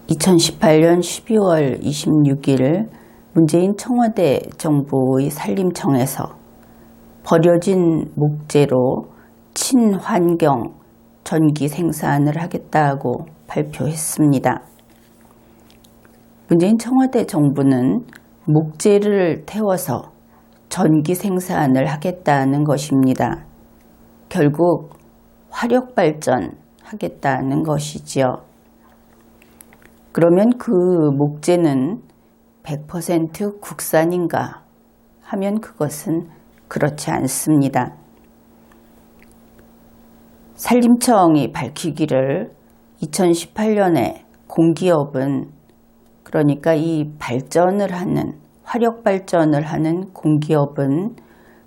2018년 12월 26일 문재인 청와대 정부의 산림청에서 버려진 목재로 친환경 전기 생산을 하겠다고 발표했습니다. 문재인 청와대 정부는 목재를 태워서 전기 생산을 하겠다는 것입니다. 결국 화력발전 하겠다는 것이지요. 그러면 그 목재는 100% 국산인가 하면 그것은 그렇지 않습니다. 산림청이 밝히기를 2018년에 공기업은, 그러니까 이 발전을 하는, 화력 발전을 하는 공기업은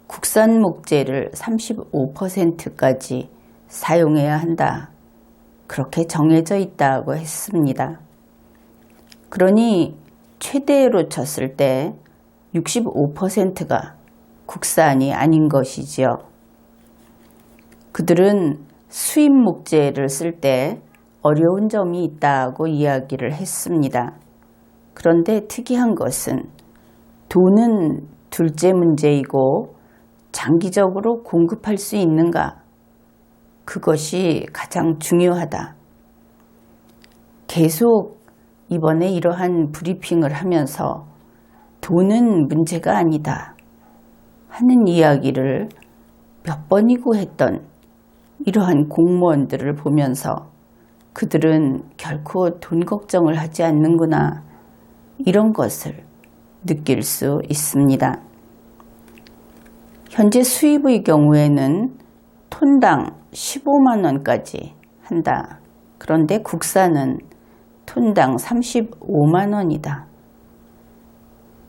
국산 목재를 35%까지 사용해야 한다, 그렇게 정해져 있다고 했습니다. 그러니 최대로 쳤을 때 65%가 국산이 아닌 것이지요. 그들은 수입 목재를 쓸 때 어려운 점이 있다고 이야기를 했습니다. 그런데 특이한 것은 돈은 둘째 문제이고 장기적으로 공급할 수 있는가? 그것이 가장 중요하다. 계속 이번에 이러한 브리핑을 하면서 돈은 문제가 아니다 하는 이야기를 몇 번이고 했던 이러한 공무원들을 보면서 그들은 결코 돈 걱정을 하지 않는구나, 이런 것을 느낄 수 있습니다. 현재 수입의 경우에는 톤당 15만 원까지 한다. 그런데 국산은 톤당 35만 원이다.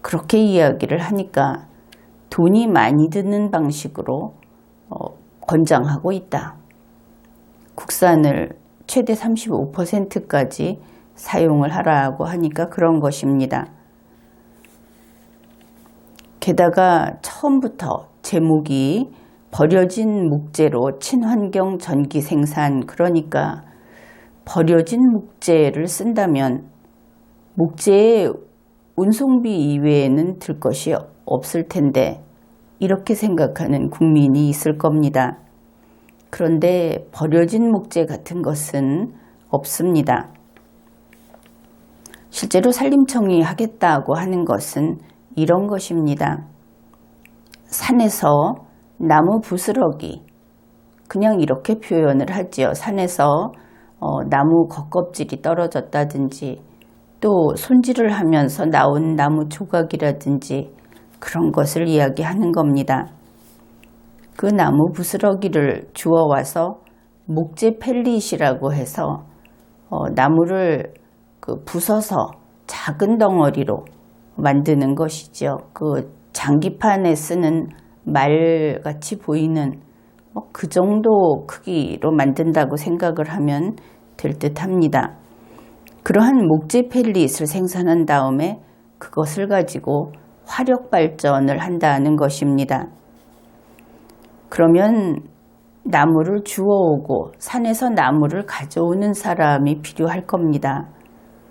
그렇게 이야기를 하니까 돈이 많이 드는 방식으로 권장하고 있다. 국산을 최대 35%까지 사용을 하라고 하니까 그런 것입니다. 게다가 처음부터 제목이 버려진 목재로 친환경 전기 생산, 그러니까 버려진 목재를 쓴다면 목재의 운송비 이외에는 들 것이 없을 텐데, 이렇게 생각하는 국민이 있을 겁니다. 그런데 버려진 목재 같은 것은 없습니다. 실제로 산림청이 하겠다고 하는 것은 이런 것입니다. 산에서 나무 부스러기, 그냥 이렇게 표현을 하지요. 산에서 나무 겉껍질이 떨어졌다든지, 또 손질을 하면서 나온 나무 조각이라든지 그런 것을 이야기하는 겁니다. 그 나무 부스러기를 주워와서 목재 펠릿이라고 해서 나무를 부숴서 작은 덩어리로 만드는 것이죠. 그 장기판에 쓰는 말같이 보이는 그 정도 크기로 만든다고 생각을 하면 될 듯합니다. 그러한 목재 펠릿을 생산한 다음에 그것을 가지고 화력 발전을 한다는 것입니다. 그러면 나무를 주워오고 산에서 나무를 가져오는 사람이 필요할 겁니다.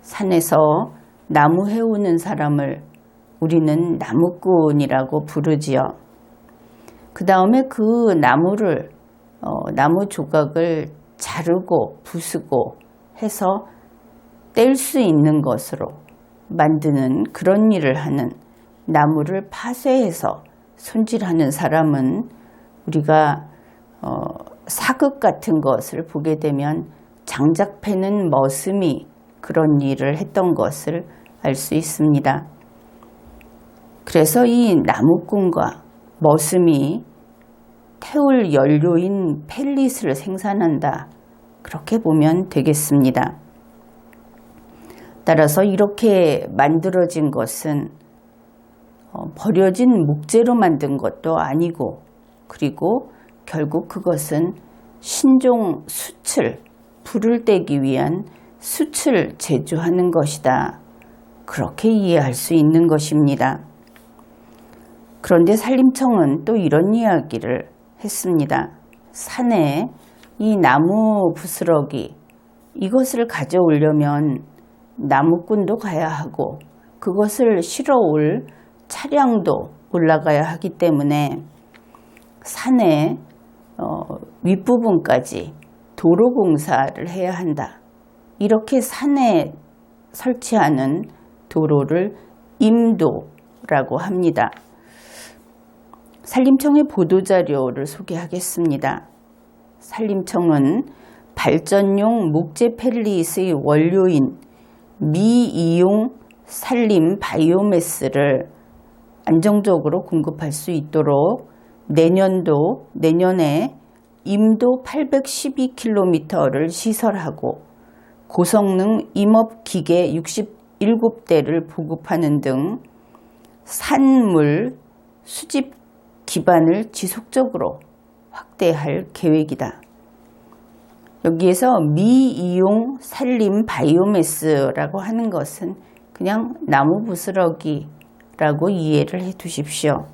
산에서 나무 해오는 사람을 우리는 나무꾼이라고 부르지요. 그 다음에 그 나무를 나무 조각을 자르고 부수고 해서 뗄 수 있는 것으로 만드는 그런 일을 하는, 나무를 파쇄해서 손질하는 사람은 우리가 사극 같은 것을 보게 되면 장작 패는 머슴이 그런 일을 했던 것을 알 수 있습니다. 그래서 이 나무꾼과 머슴이 태울 연료인 펠릿을 생산한다, 그렇게 보면 되겠습니다. 따라서 이렇게 만들어진 것은 버려진 목재로 만든 것도 아니고, 그리고 결국 그것은 신종 숯을, 불을 떼기 위한 숯을 제조하는 것이다, 그렇게 이해할 수 있는 것입니다. 그런데 산림청은 또 이런 이야기를 했습니다. 산에 이 나무 부스러기, 이것을 가져오려면 나무꾼도 가야 하고 그것을 실어 올 차량도 올라가야 하기 때문에 산의 윗부분까지 도로 공사를 해야 한다. 이렇게 산에 설치하는 도로를 임도라고 합니다. 산림청의 보도자료를 소개하겠습니다. 산림청은 발전용 목재 펠릿의 원료인 미이용 산림 바이오매스를 안정적으로 공급할 수 있도록 내년에 임도 812km를 시설하고 고성능 임업기계 67대를 보급하는 등 산물 수집 기반을 지속적으로 확대할 계획이다. 여기에서 미이용 산림 바이오매스라고 하는 것은 그냥 나무 부스러기라고 이해를 해 두십시오.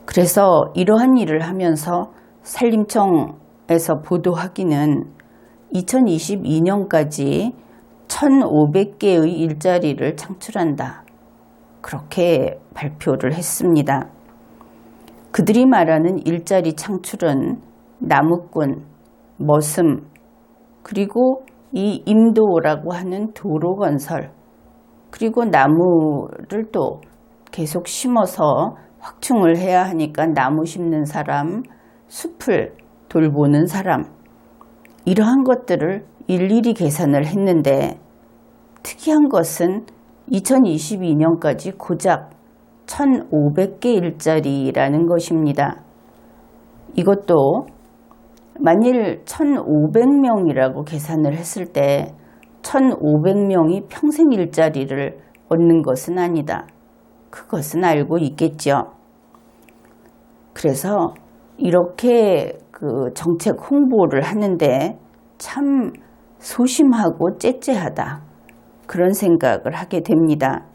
그래서 이러한 일을 하면서 산림청에서 보도하기는 2022년까지 1,500개의 일자리를 창출한다. 그렇게 발표를 했습니다. 그들이 말하는 일자리 창출은 나무꾼, 머슴, 그리고 이 임도라고 하는 도로 건설, 그리고 나무를 또 계속 심어서 확충을 해야 하니까 나무 심는 사람, 숲을 돌보는 사람, 이러한 것들을 일일이 계산을 했는데 특이한 것은 2022년까지 고작 1,500개 일자리라는 것입니다. 이것도 만일 1,500명이라고 계산을 했을 때 1,500명이 평생 일자리를 얻는 것은 아니다. 그것은 알고 있겠죠. 그래서 이렇게 그 정책 홍보를 하는데 참 소심하고 째째하다. 그런 생각을 하게 됩니다.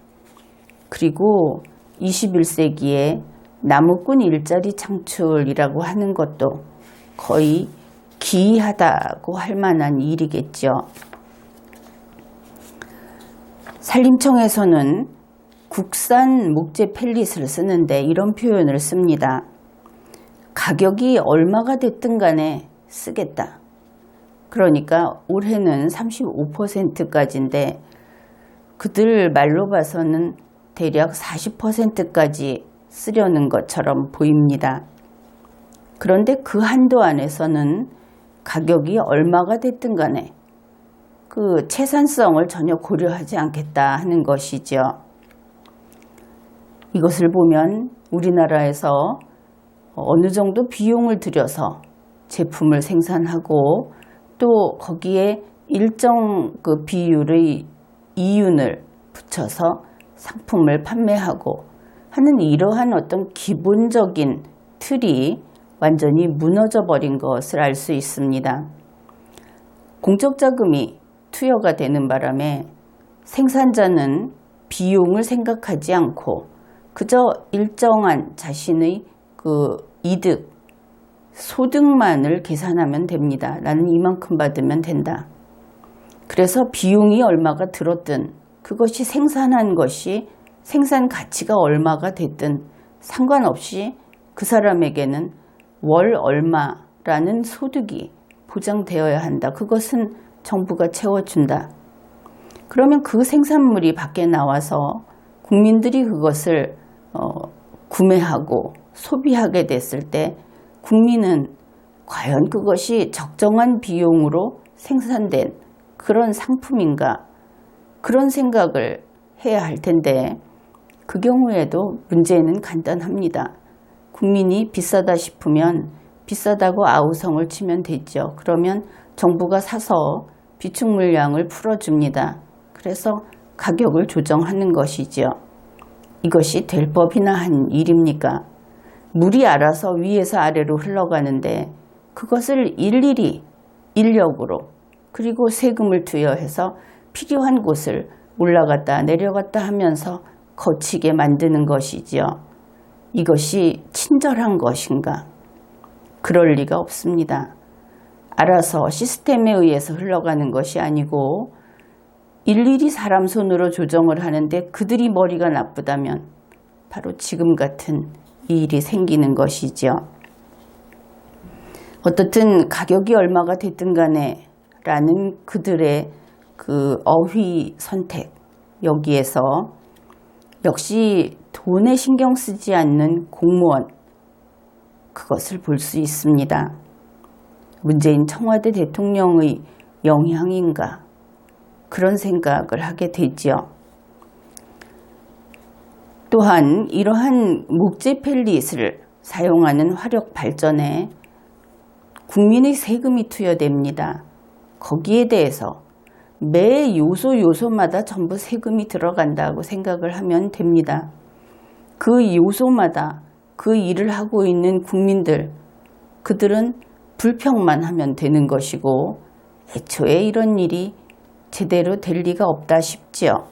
그리고 21세기에 나무꾼 일자리 창출이라고 하는 것도 거의 기이하다고 할 만한 일이겠죠. 산림청에서는 국산 목재 펠릿을 쓰는데 이런 표현을 씁니다. 가격이 얼마가 됐든 간에 쓰겠다. 그러니까 올해는 35%까지인데 그들 말로 봐서는 대략 40%까지 쓰려는 것처럼 보입니다. 그런데 그 한도 안에서는 가격이 얼마가 됐든 간에 그 채산성을 전혀 고려하지 않겠다 하는 것이죠. 이것을 보면 우리나라에서 어느 정도 비용을 들여서 제품을 생산하고 또 거기에 일정 그 비율의 이윤을 붙여서 상품을 판매하고 하는 이러한 어떤 기본적인 틀이 완전히 무너져 버린 것을 알 수 있습니다. 공적 자금이 투여가 되는 바람에 생산자는 비용을 생각하지 않고 그저 일정한 자신의 그 이득, 소득만을 계산하면 됩니다. 나는 이만큼 받으면 된다. 그래서 비용이 얼마가 들었든 그것이 생산한 것이 생산 가치가 얼마가 됐든 상관없이 그 사람에게는 월 얼마라는 소득이 보장되어야 한다. 그것은 정부가 채워준다. 그러면 그 생산물이 밖에 나와서 국민들이 그것을 구매하고 소비하게 됐을 때 국민은 과연 그것이 적정한 비용으로 생산된 그런 상품인가? 그런 생각을 해야 할 텐데 그 경우에도 문제는 간단합니다. 국민이 비싸다 싶으면 비싸다고 아우성을 치면 되죠. 그러면 정부가 사서 비축 물량을 풀어줍니다. 그래서 가격을 조정하는 것이죠. 이것이 될 법이나 한 일입니까? 물이 알아서 위에서 아래로 흘러가는데 그것을 일일이 인력으로 그리고 세금을 투여해서 필요한 곳을 올라갔다 내려갔다 하면서 거치게 만드는 것이지요. 이것이 친절한 것인가? 그럴 리가 없습니다. 알아서 시스템에 의해서 흘러가는 것이 아니고 일일이 사람 손으로 조정을 하는데 그들이 머리가 나쁘다면 바로 지금 같은 이 일이 생기는 것이죠. 어떻든 가격이 얼마가 됐든 간에 라는 그들의 그 어휘 선택, 여기에서 역시 돈에 신경 쓰지 않는 공무원, 그것을 볼 수 있습니다. 문재인 청와대 대통령의 영향인가, 그런 생각을 하게 되지요. 또한 이러한 목재 펠릿을 사용하는 화력 발전에 국민의 세금이 투여됩니다. 거기에 대해서 매 요소마다 전부 세금이 들어간다고 생각을 하면 됩니다. 그 요소마다 그 일을 하고 있는 국민들, 그들은 불평만 하면 되는 것이고 애초에 이런 일이 제대로 될 리가 없다 싶지요.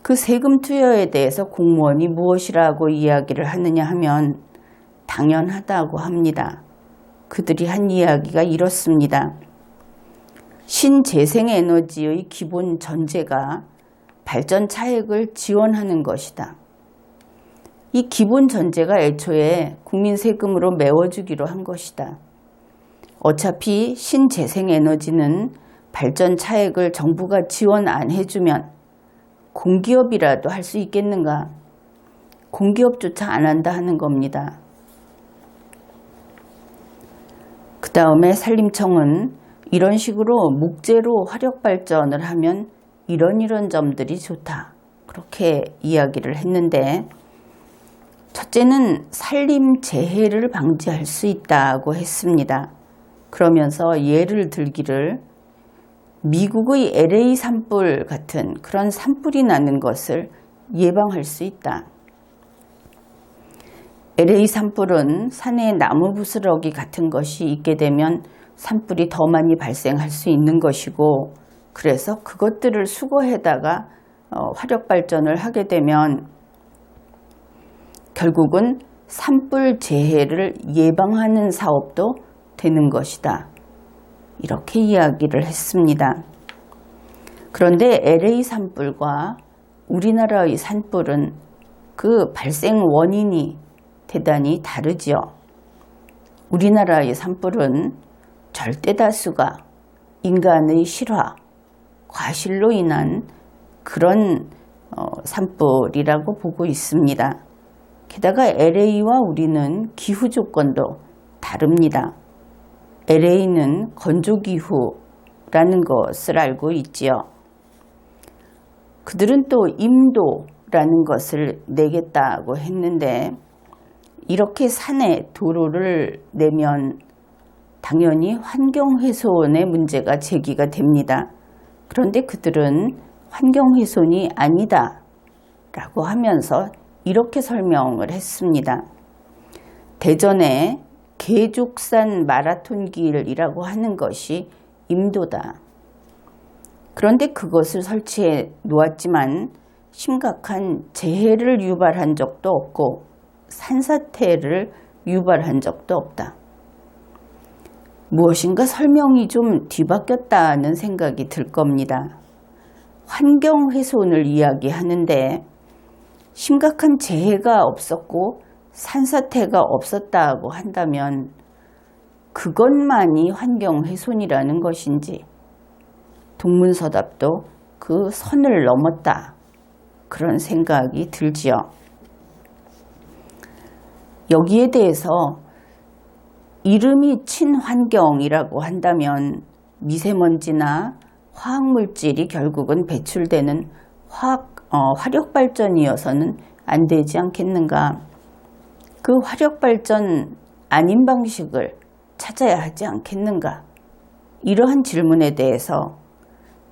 그 세금 투여에 대해서 공무원이 무엇이라고 이야기를 하느냐 하면 당연하다고 합니다. 그들이 한 이야기가 이렇습니다. 신재생에너지의 기본 전제가 발전 차액을 지원하는 것이다. 이 기본 전제가 애초에 국민 세금으로 메워주기로 한 것이다. 어차피 신재생에너지는 발전 차액을 정부가 지원 안 해주면 공기업이라도 할 수 있겠는가? 공기업조차 안 한다 하는 겁니다. 그 다음에 산림청은 이런 식으로 목재로 화력 발전을 하면 이런 점들이 좋다, 그렇게 이야기를 했는데, 첫째는 산림 재해를 방지할 수 있다고 했습니다. 그러면서 예를 들기를 미국의 LA 산불 같은 그런 산불이 나는 것을 예방할 수 있다. LA 산불은 산에 나무 부스러기 같은 것이 있게 되면 산불이 더 많이 발생할 수 있는 것이고, 그래서 그것들을 수거해다가 화력 발전을 하게 되면 결국은 산불 재해를 예방하는 사업도 되는 것이다, 이렇게 이야기를 했습니다. 그런데 LA 산불과 우리나라의 산불은 그 발생 원인이 대단히 다르지요. 우리나라의 산불은 절대 다수가 인간의 실화, 과실로 인한 그런 산불이라고 보고 있습니다. 게다가 LA와 우리는 기후 조건도 다릅니다. LA는 건조기후라는 것을 알고 있지요. 그들은 또 임도라는 것을 내겠다고 했는데, 이렇게 산에 도로를 내면 당연히 환경훼손의 문제가 제기가 됩니다. 그런데 그들은 환경훼손이 아니다 라고 하면서 이렇게 설명을 했습니다. 대전에 계족산 마라톤길이라고 하는 것이 임도다. 그런데 그것을 설치해 놓았지만 심각한 재해를 유발한 적도 없고 산사태를 유발한 적도 없다. 무엇인가 설명이 좀 뒤바뀌었다는 생각이 들 겁니다. 환경훼손을 이야기하는데 심각한 재해가 없었고 산사태가 없었다고 한다면 그것만이 환경훼손이라는 것인지, 동문서답도 그 선을 넘었다, 그런 생각이 들지요. 여기에 대해서 이름이 친환경이라고 한다면 미세먼지나 화학물질이 결국은 배출되는 화력발전이어서는 안 되지 않겠는가. 그 화력발전 아닌 방식을 찾아야 하지 않겠는가. 이러한 질문에 대해서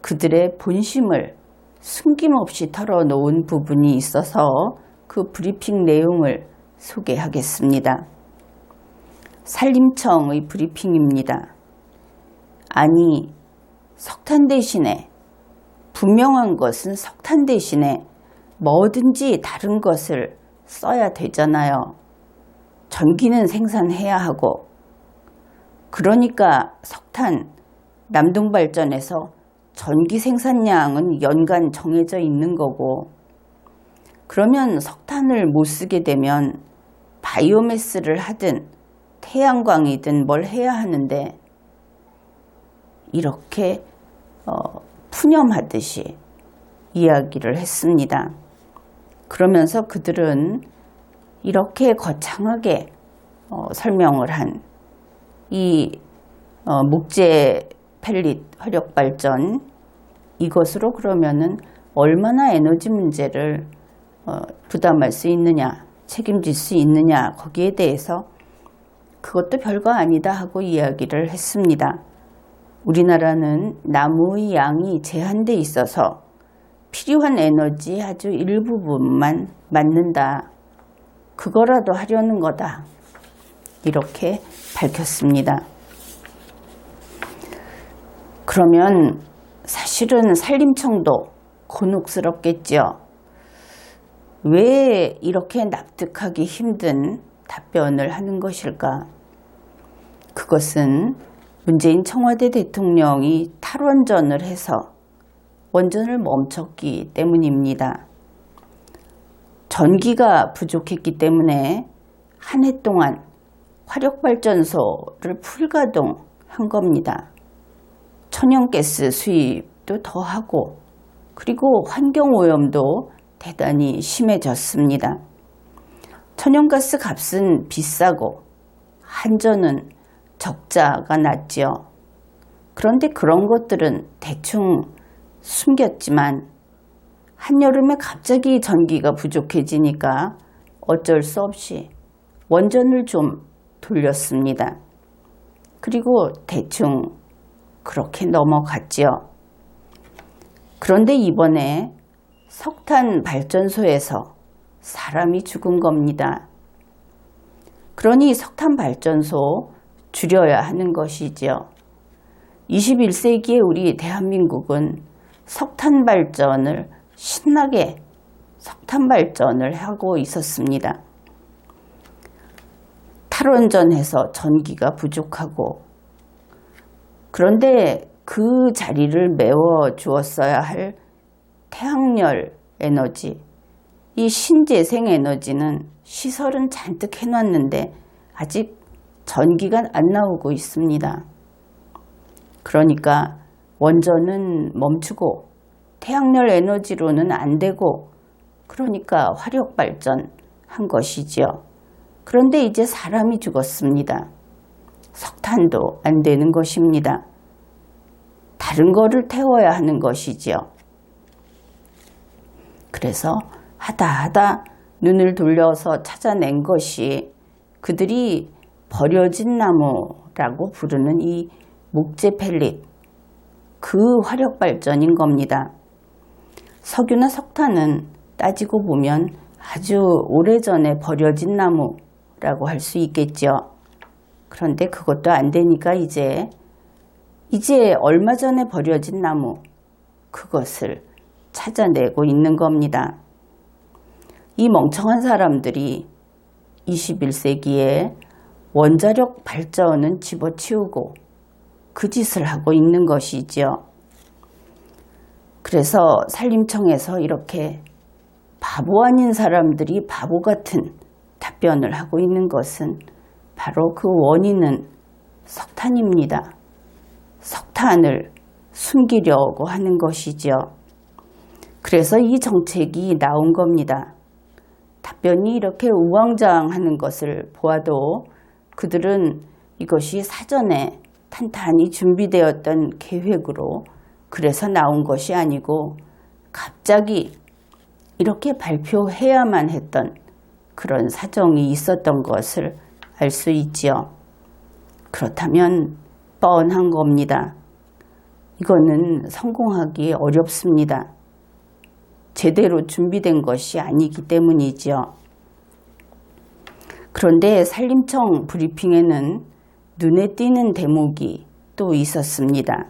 그들의 본심을 숨김없이 털어놓은 부분이 있어서 그 브리핑 내용을 소개하겠습니다. 산림청의 브리핑입니다. 아니, 석탄 대신에, 분명한 것은 석탄 대신에 뭐든지 다른 것을 써야 되잖아요. 전기는 생산해야 하고, 그러니까 석탄, 남동발전에서 전기 생산량은 연간 정해져 있는 거고, 그러면 석탄을 못 쓰게 되면 바이오매스를 하든 태양광이든 뭘 해야 하는데, 이렇게 푸념하듯이 이야기를 했습니다. 그러면서 그들은 이렇게 거창하게 설명을 한 이 목재 펠릿 화력발전, 이것으로 그러면은 얼마나 에너지 문제를 부담할 수 있느냐, 책임질 수 있느냐, 거기에 대해서 그것도 별거 아니다 하고 이야기를 했습니다. 우리나라는 나무의 양이 제한돼 있어서 필요한 에너지 아주 일부분만 맞는다. 그거라도 하려는 거다. 이렇게 밝혔습니다. 그러면 사실은 산림청도 곤혹스럽겠죠. 왜 이렇게 납득하기 힘든 답변을 하는 것일까? 그것은 문재인 청와대 대통령이 탈원전을 해서 원전을 멈췄기 때문입니다. 전기가 부족했기 때문에 한 해 동안 화력발전소를 풀가동한 겁니다. 천연가스 수입도 더하고, 그리고 환경오염도 대단히 심해졌습니다. 천연가스 값은 비싸고 한전은 적자가 났지요. 그런데 그런 것들은 대충 숨겼지만 한여름에 갑자기 전기가 부족해지니까 어쩔 수 없이 원전을 좀 돌렸습니다. 그리고 대충 그렇게 넘어갔지요. 그런데 이번에 석탄 발전소에서 사람이 죽은 겁니다. 그러니 석탄 발전소 줄여야 하는 것이지요. 21세기에 우리 대한민국은 석탄 발전을 신나게 석탄 발전을 하고 있었습니다. 탈원전해서 전기가 부족하고, 그런데 그 자리를 메워 주었어야 할 태양열 에너지, 이 신재생 에너지는 시설은 잔뜩 해놨는데 아직 전기가 안 나오고 있습니다. 그러니까 원전은 멈추고 태양열 에너지로는 안 되고, 그러니까 화력발전 한 것이지요. 그런데 이제 사람이 죽었습니다. 석탄도 안 되는 것입니다. 다른 거를 태워야 하는 것이지요. 그래서 하다 눈을 돌려서 찾아낸 것이 그들이 버려진 나무라고 부르는 이 목재 펠릿, 그 화력발전인 겁니다. 석유나 석탄은 따지고 보면 아주 오래전에 버려진 나무라고 할 수 있겠죠. 그런데 그것도 안 되니까 이제 얼마 전에 버려진 나무, 그것을 찾아내고 있는 겁니다. 이 멍청한 사람들이 21세기에 원자력 발전은 집어치우고 그 짓을 하고 있는 것이지요. 그래서 산림청에서 이렇게 바보 아닌 사람들이 바보 같은 답변을 하고 있는 것은 바로 그 원인은 석탄입니다. 석탄을 숨기려고 하는 것이지요. 그래서 이 정책이 나온 겁니다. 답변이 이렇게 우왕좌왕하는 것을 보아도 그들은 이것이 사전에 탄탄히 준비되었던 계획으로 그래서 나온 것이 아니고 갑자기 이렇게 발표해야만 했던 그런 사정이 있었던 것을 알 수 있지요. 그렇다면 뻔한 겁니다. 이거는 성공하기 어렵습니다. 제대로 준비된 것이 아니기 때문이지요. 그런데 산림청 브리핑에는 눈에 띄는 대목이 또 있었습니다.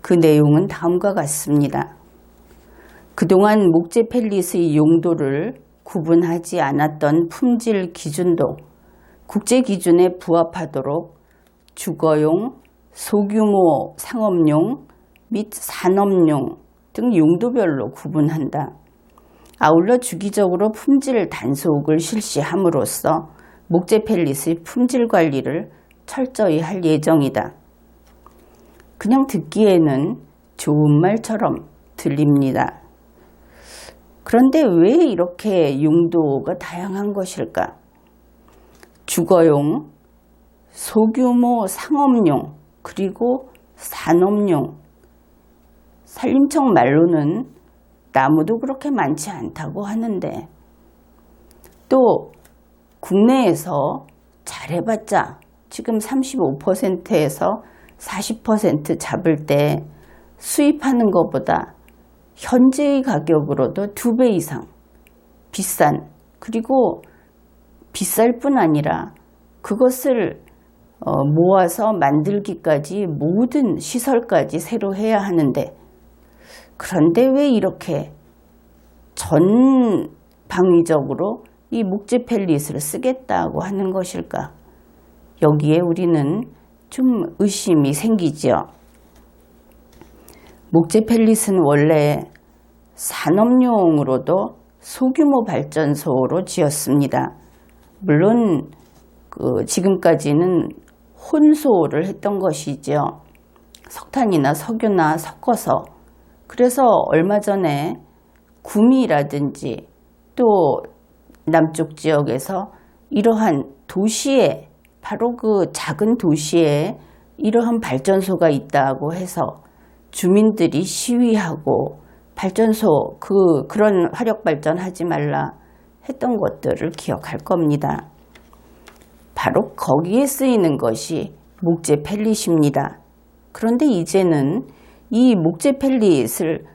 그 내용은 다음과 같습니다. 그동안 목재 펠릿의 용도를 구분하지 않았던 품질 기준도 국제 기준에 부합하도록 주거용, 소규모 상업용, 및 산업용 등 용도별로 구분한다. 아울러 주기적으로 품질 단속을 실시함으로써 목재 펠릿의 품질 관리를 철저히 할 예정이다. 그냥 듣기에는 좋은 말처럼 들립니다. 그런데 왜 이렇게 용도가 다양한 것일까? 주거용, 소규모 상업용, 그리고 산업용. 산림청 말로는 나무도 그렇게 많지 않다고 하는데, 또 국내에서 잘해봤자 지금 35%에서 40% 잡을 때 수입하는 것보다 현재의 가격으로도 2배 이상 비싼, 그리고 비쌀 뿐 아니라 그것을 모아서 만들기까지 모든 시설까지 새로 해야 하는데, 그런데 왜 이렇게 전방위적으로 이 목재 펠릿을 쓰겠다고 하는 것일까? 여기에 우리는 좀 의심이 생기죠. 목재 펠릿은 원래 산업용으로도 소규모 발전소로 지었습니다. 물론 지금까지는 혼소를 했던 것이죠. 석탄이나 석유나 섞어서. 그래서 얼마 전에 구미라든지 또 남쪽 지역에서 이러한 도시에, 바로 그 작은 도시에 이러한 발전소가 있다고 해서 주민들이 시위하고 발전소 그런 화력 발전하지 말라 했던 것들을 기억할 겁니다. 바로 거기에 쓰이는 것이 목재 펠릿입니다. 그런데 이제는 이 목재 펠릿을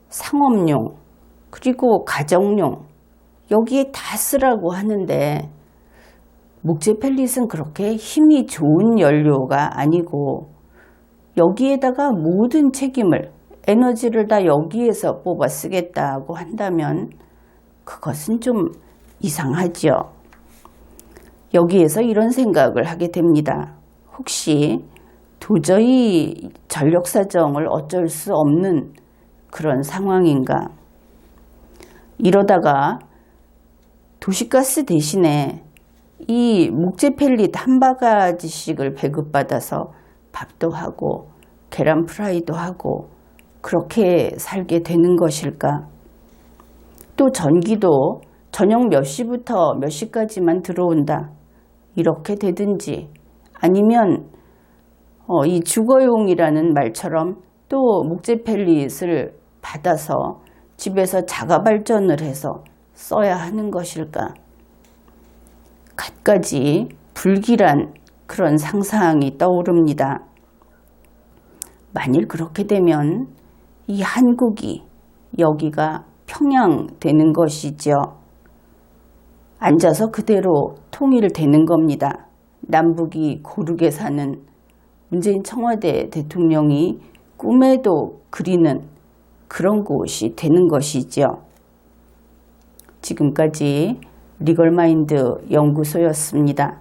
상업용, 그리고 가정용, 여기에 다 쓰라고 하는데, 목재 펠릿은 그렇게 힘이 좋은 연료가 아니고 여기에다가 모든 책임을, 에너지를 다 여기에서 뽑아 쓰겠다고 한다면 그것은 좀 이상하죠. 여기에서 이런 생각을 하게 됩니다. 혹시 도저히 전력 사정을 어쩔 수 없는 그런 상황인가? 이러다가 도시가스 대신에 이 목재 펠릿 한 바가지씩을 배급받아서 밥도 하고 계란 프라이도 하고 그렇게 살게 되는 것일까? 또 전기도 저녁 몇 시부터 몇 시까지만 들어온다, 이렇게 되든지, 아니면 이 주거용이라는 말처럼 또 목재 펠릿을 받아서 집에서 자가 발전을 해서 써야 하는 것일까? 갖가지 불길한 그런 상상이 떠오릅니다. 만일 그렇게 되면 이 한국이, 여기가 평양 되는 것이죠. 앉아서 그대로 통일되는 겁니다. 남북이 고르게 사는 문재인 청와대 대통령이 꿈에도 그리는 그런 곳이 되는 것이죠. 지금까지 리걸마인드 연구소였습니다.